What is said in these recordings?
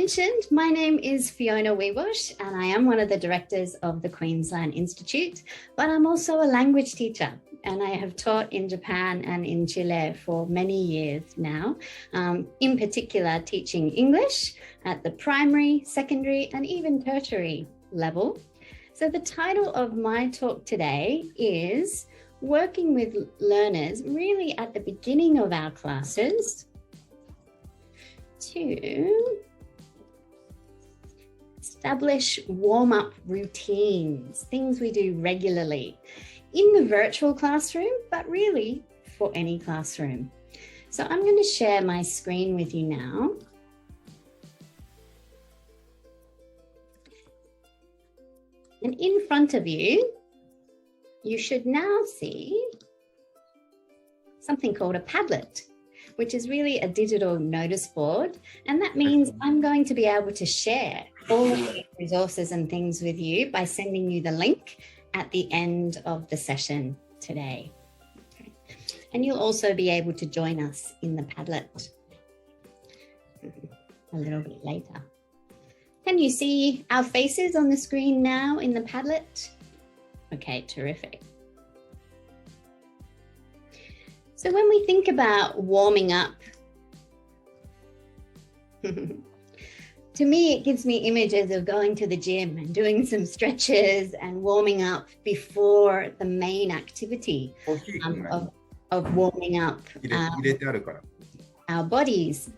mentioned, my name is Fiona Wiebusch and I am one of the directors of the Queensland Institute, but I'm also a language teacher and I have taught in Japan and in Chile for many years now, in particular teaching English at the primary, secondary and even tertiary level. So the title of my talk today is working with learners really at the beginning of our classes to establish warm-up routines, things we do regularly in the virtual classroom, but really for any classroom. So I'm going to share my screen with you now. And in front of you, you should now see something called a Padlet, which is really a digital notice board. And that means I'm going to be able to share all of the resources and things with you by sending you the link at the end of the session today. Okay. And you'll also be able to join us in the Padlet a little bit later. Can you see our faces on the screen now in the Padlet? Okay, terrific. So when we think about warming up, to me, it gives me images of going to the gym and doing some stretches and warming up before the main activity of warming up our bodies.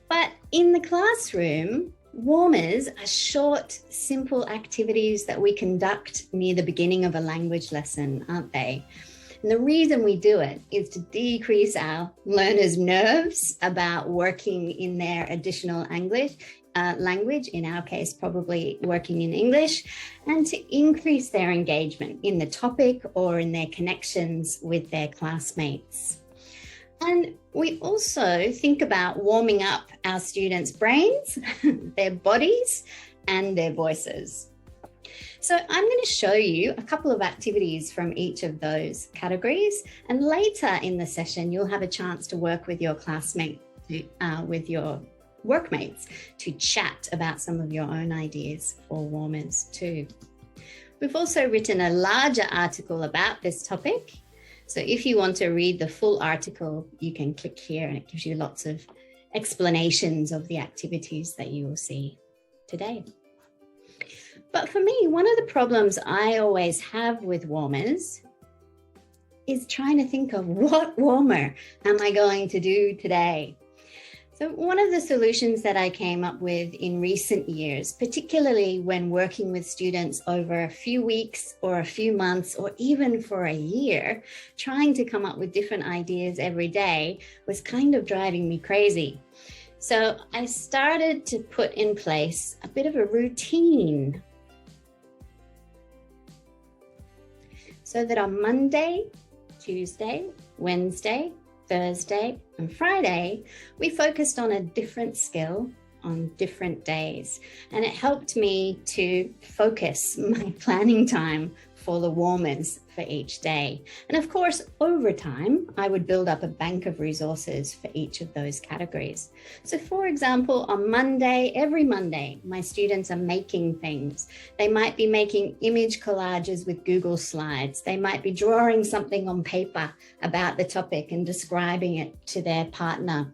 But in the classroom, warmers are short, simple activities that we conduct near the beginning of a language lesson, aren't they? And the reason we do it is to decrease our learners' nerves about working in their additional language, in our case, probably working in English, and to increase their engagement in the topic or in their connections with their classmates. And we also think about warming up our students' brains, their bodies, and their voices. So I'm going to show you a couple of activities from each of those categories. And later in the session, you'll have a chance to work with your classmates, with your workmates, to chat about some of your own ideas for warmers too. We've also written a larger article about this topic. So if you want to read the full article, you can click here and it gives you lots of explanations of the activities that you will see today. But for me, one of the problems I always have with warmers is trying to think of what warmer am I going to do today? So one of the solutions that I came up with in recent years, particularly when working with students over a few weeks or a few months or even for a year, trying to come up with different ideas every day was kind of driving me crazy. So I started to put in place a bit of a routine so that on Monday, Tuesday, Wednesday, Thursday and Friday, we focused on a different skill on different days. And it helped me to focus my planning time for the warmers for each day. And of course, over time, I would build up a bank of resources for each of those categories. So for example, on Monday, every Monday, my students are making things. They might be making image collages with Google Slides. They might be drawing something on paper about the topic and describing it to their partner.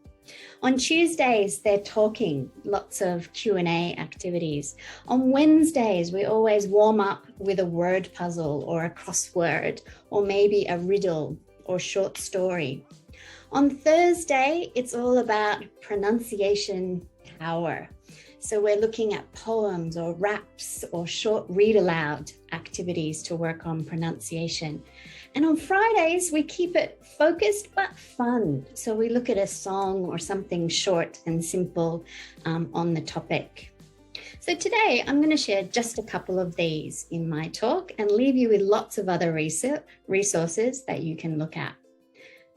On Tuesdays, they're talking, lots of Q&A activities. On Wednesdays, we always warm up with a word puzzle or a crossword, or maybe a riddle or short story. On Thursday, it's all about pronunciation power. So we're looking at poems or raps or short read aloud activities to work on pronunciation. And on Fridays, we keep it focused but fun. So we look at a song or something short and simple on the topic. So today, I'm going to share just a couple of these in my talk and leave you with lots of other resources that you can look at.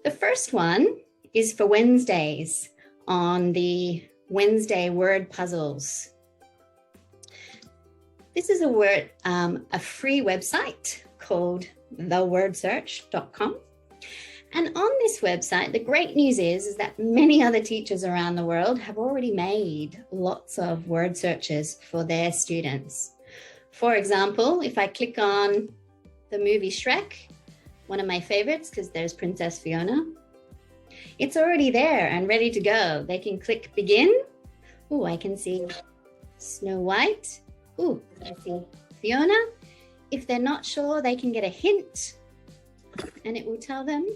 The first one is for Wednesdays on the Wednesday word puzzles. This is a free website called thewordsearch.com. And on this website, the great news is that many other teachers around the world have already made lots of word searches for their students. For example, if I click on the movie Shrek, one of my favorites because there's Princess Fiona, it's already there and ready to go. They can click begin. Oh, I can see Snow White. Oh, I see Fiona. If they're not sure, they can get a hint and it will tell them.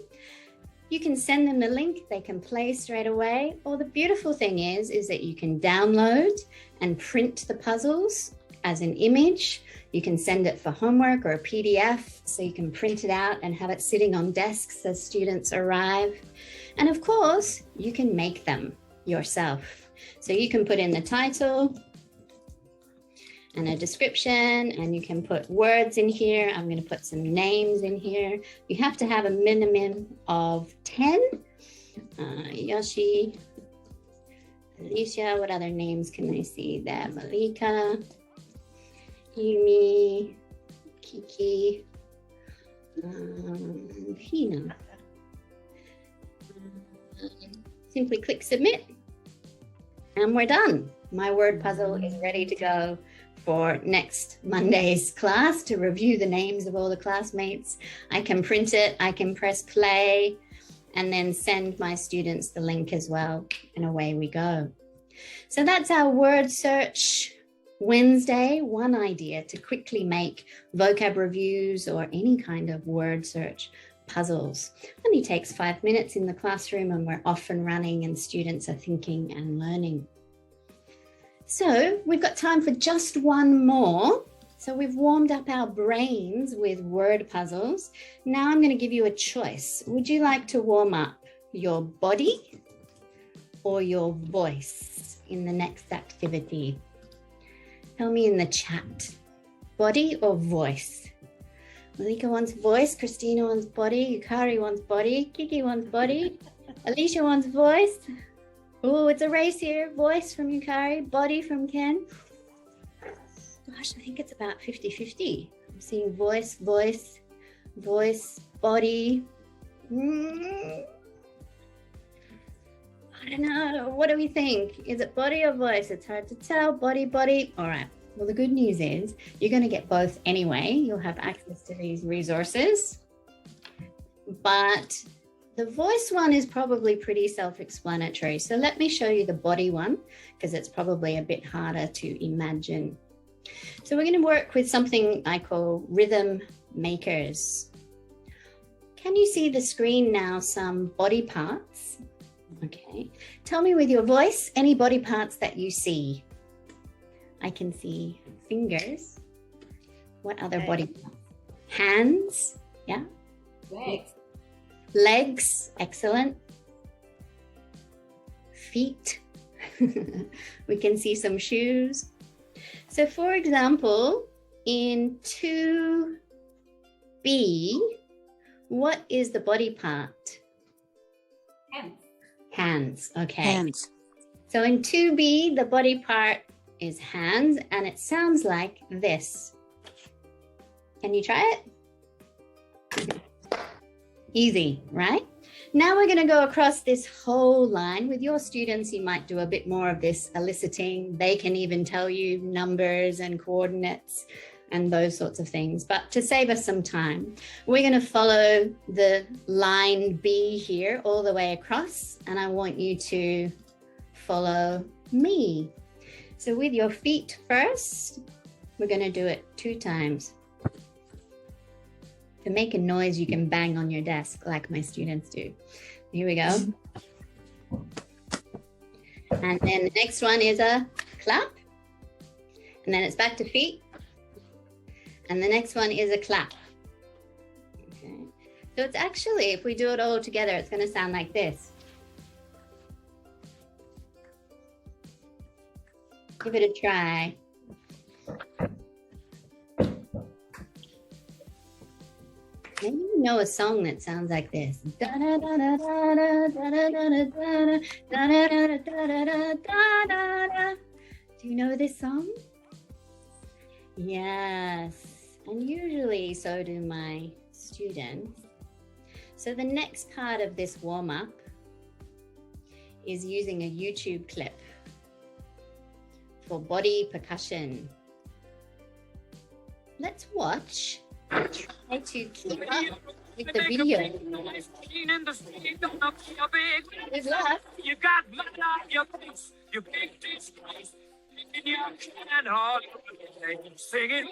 You can send them the link, they can play straight away. Or the beautiful thing is that you can download and print the puzzles as an image. You can send it for homework or a PDF, so you can print it out and have it sitting on desks as students arrive. And of course, you can make them yourself. So you can put in the title and a description, and you can put words in here. I'm going to put some names in here. You have to have a minimum of 10. Yoshi, Alicia, what other names can I see there? Malika, Yumi, Kiki, Hina. Simply click submit and we're done. My word puzzle is ready to go for next Monday's class to review the names of all the classmates. I can print it, I can press play, and then send my students the link as well, and away we go. So that's our word search Wednesday. One idea to quickly make vocab reviews or any kind of word search puzzles. Only takes 5 minutes in the classroom and we're off and running and students are thinking and learning. So we've got time for just one more. So we've warmed up our brains with word puzzles. Now I'm going to give you a choice. Would you like to warm up your body or your voice in the next activity? Tell me in the chat, body or voice? Malika wants voice, Christina wants body, Yukari wants body, Kiki wants body, Alicia wants voice. Oh, it's a race here. Voice from Yukari, body from Ken. Gosh, I think it's about 50-50. I'm seeing voice, voice, voice, body. I don't know. What do we think? Is it body or voice? It's hard to tell. Body, body. All right. Well, the good news is you're going to get both anyway. You'll have access to these resources. But the voice one is probably pretty self-explanatory. So let me show you the body one because it's probably a bit harder to imagine. So we're going to work with something I call rhythm makers. Can you see the screen now, some body parts? Okay. Tell me with your voice, any body parts that you see. I can see fingers. What other body parts? Hands. Yeah. Legs. Legs, excellent. Feet, we can see some shoes. So for example, in 2B, what is the body part? Hands. Hands, okay. Hands. So in 2B, the body part is hands, and it sounds like this. Can you try it? Easy, right? Now we're going to go across this whole line. With your students, you might do a bit more of this eliciting. They can even tell you numbers and coordinates and those sorts of things. But to save us some time, we're going to follow the line B here all the way across, and I want you to follow me. So with your feet first, we're going to do it 2 times. To make a noise, you can bang on your desk like my students do. Here we go. And then the next one is a clap. And then it's back to feet. And the next one is a clap. Okay. So it's actually, if we do it all together, it's going to sound like this. Give it a try. Maybe you know a song that sounds like this. Do you know this song? Yes, and usually so do my students. So the next part of this warm-up is using a YouTube clip for body percussion. Let's watch and try to keep up with the video. Good luck. You got blood on your face, you big disgrace. In your can all singing.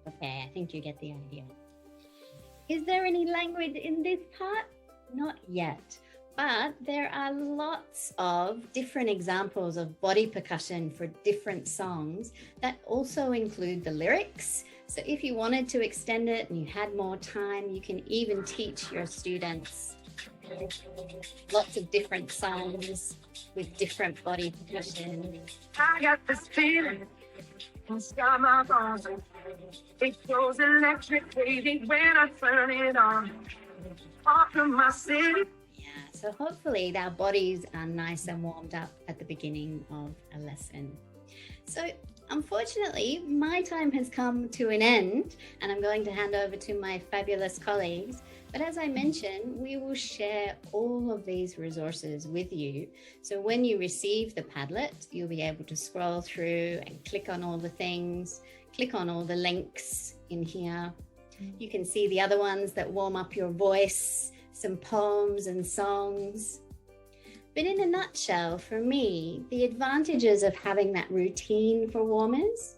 Okay, I think you get the idea. Is there any language in this part? Not yet, but there are lots of different examples of body percussion for different songs that also include the lyrics. So if you wanted to extend it and you had more time, you can even teach your students lots of different songs with different body percussion. I got this feeling inside my bones. It goes electric wavy when I turn it on. Off from my city. Yeah, so hopefully our bodies are nice and warmed up at the beginning of a lesson. So unfortunately, my time has come to an end and I'm going to hand over to my fabulous colleagues. But as I mentioned, we will share all of these resources with you. So when you receive the Padlet, you'll be able to scroll through and click on all the things, click on all the links in here. You can see the other ones that warm up your voice, some poems and songs. But in a nutshell, for me, the advantages of having that routine for warmers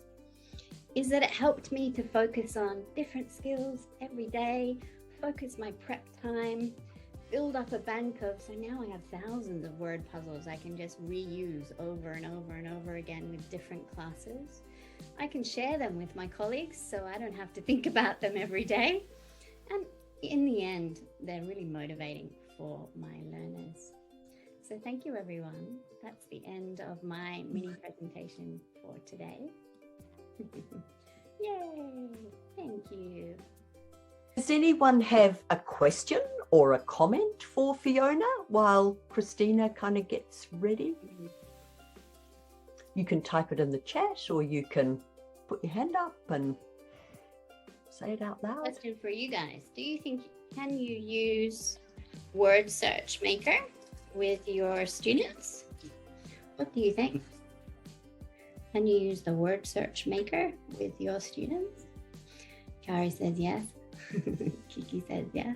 is that it helped me to focus on different skills every day, focus my prep time, build up a bank of, so now I have thousands of word puzzles I can just reuse over and over and over again with different classes. I can share them with my colleagues so I don't have to think about them every day. And in the end, they're really motivating for my learners. So thank you, everyone. That's the end of my mini presentation for today. Yay! Thank you. Does anyone have a question or a comment for Fiona while Christina kind of gets ready? You can type it in the chat or you can put your hand up and say it out loud. Question for you guys. Do you think, can you use Word Search Maker with your students? What do you think? Can you use the Word Search Maker with your students? Kari says yes. Kiki says yes.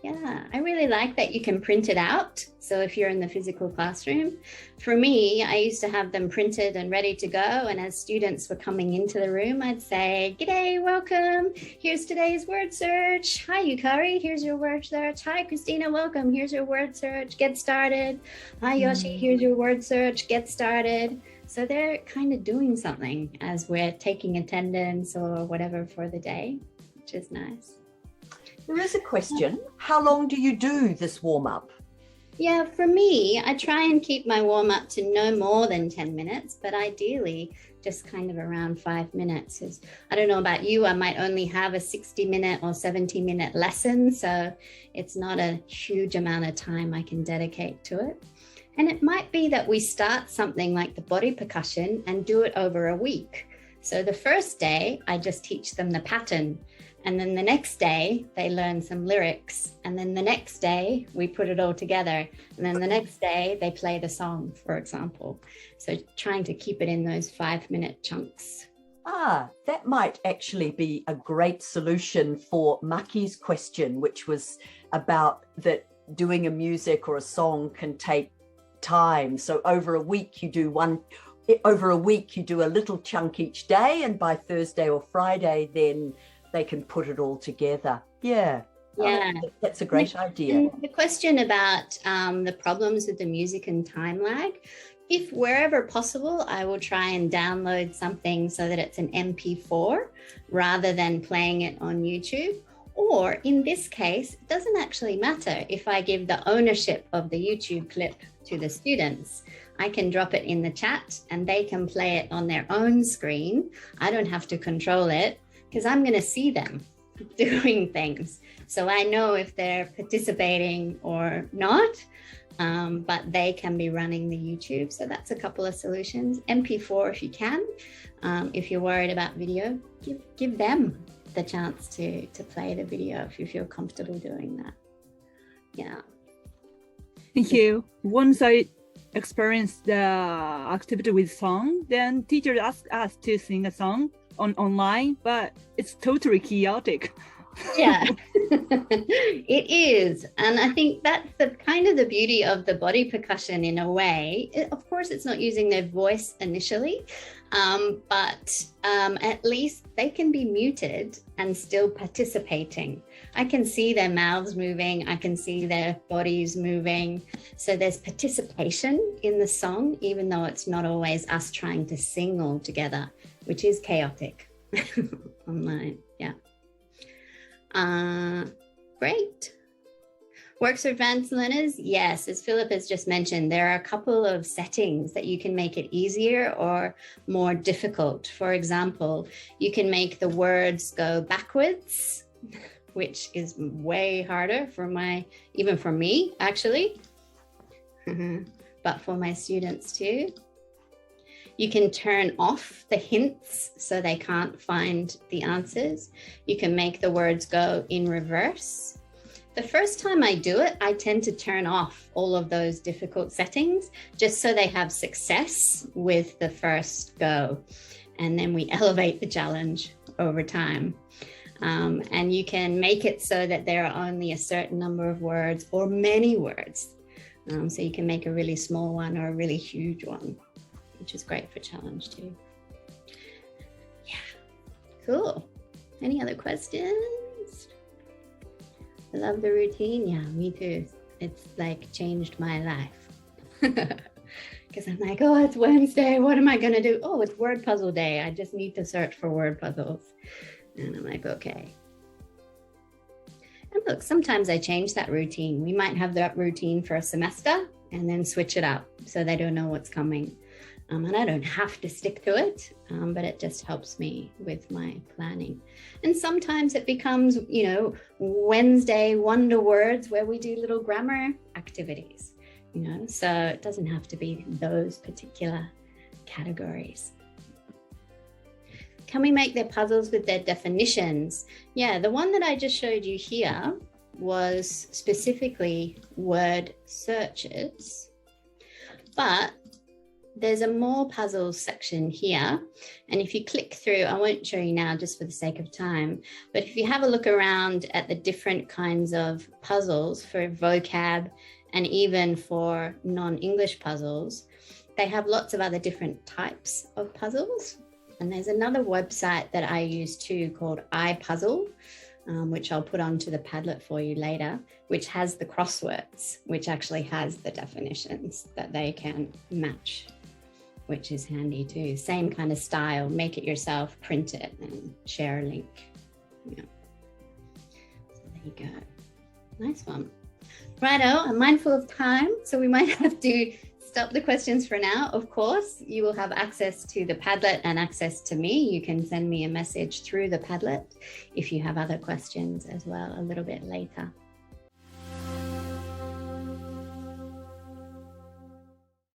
Yeah, I really like that you can print it out. So if you're in the physical classroom, for me, I used to have them printed and ready to go. And as students were coming into the room, I'd say, "G'day, welcome. Here's today's word search. Hi, Yukari. Here's your word search. Hi, Christina. Welcome. Here's your word search. Get started. Hi, Yoshi. Here's your word search. Get started." So they're kind of doing something as we're taking attendance or whatever for the day, which is nice. There is a question. How long do you do this warm-up? Yeah, for me, I try and keep my warm-up to no more than 10 minutes, but ideally just kind of around 5 minutes. I don't know about you, I might only have a 60-minute or 70-minute lesson, so it's not a huge amount of time I can dedicate to it. And it might be that we start something like the body percussion and do it over a week. So the first day, I just teach them the pattern. And then the next day, they learn some lyrics. And then the next day, we put it all together. And then the next day, they play the song, for example. So trying to keep it in those 5-minute chunks. That might actually be a great solution for Maki's question, which was about that doing a music or a song can take time. So over a week, you do a little chunk each day. And by Thursday or Friday, then they can put it all together. Yeah. That's a great idea. And the question about the problems with the music and time lag, if wherever possible, I will try and download something so that it's an MP4 rather than playing it on YouTube. Or in this case, it doesn't actually matter if I give the ownership of the YouTube clip to the students. I can drop it in the chat and they can play it on their own screen. I don't have to control it, because I'm going to see them doing things. So I know if they're participating or not, but they can be running the YouTube. So that's a couple of solutions. MP4 if you can. If you're worried about video, give them the chance to play the video if you feel comfortable doing that. Yeah. Thank you. Once I experienced the activity with song, then teachers asked us to sing a song online, but it's totally chaotic. Yeah, it is. And I think that's the kind of the beauty of the body percussion in a way. Of course, it's not using their voice initially, but at least they can be muted and still participating. I can see their mouths moving. I can see their bodies moving. So there's participation in the song, even though it's not always us trying to sing all together, which is chaotic online. Yeah. Great. Works for advanced learners. Yes, as Philip has just mentioned, there are a couple of settings that you can make it easier or more difficult. For example, you can make the words go backwards, which is way harder even for me, actually, but for my students too. You can turn off the hints so they can't find the answers. You can make the words go in reverse. The first time I do it, I tend to turn off all of those difficult settings just so they have success with the first go. And then we elevate the challenge over time. And you can make it so that there are only a certain number of words or many words. So you can make a really small one or a really huge one, which is great for challenge too. Yeah, cool. Any other questions? I love the routine. Yeah, me too. It's like changed my life. Because I'm like, oh, it's Wednesday. What am I going to do? Oh, it's word puzzle day. I just need to search for word puzzles. And I'm like, okay. And look, sometimes I change that routine. We might have that routine for a semester and then switch it up so they don't know what's coming. And I don't have to stick to it, but it just helps me with my planning. And sometimes it becomes, Wednesday wonder words where we do little grammar activities, so it doesn't have to be those particular categories. Can we make their puzzles with their definitions? Yeah, the one that I just showed you here was specifically word searches, but there's a more puzzles section here. And if you click through, I won't show you now just for the sake of time, but if you have a look around at the different kinds of puzzles for vocab and even for non-English puzzles, they have lots of other different types of puzzles. And there's another website that I use too called iPuzzle, which I'll put onto the Padlet for you later, which has the crosswords, which actually has the definitions that they can match, which is handy too. Same kind of style, make it yourself, print it and share a link. Yeah. So there you go. Nice one. Righto, I'm mindful of time, so we might have to stop the questions for now. Of course, you will have access to the Padlet and access to me. You can send me a message through the Padlet if you have other questions as well a little bit later.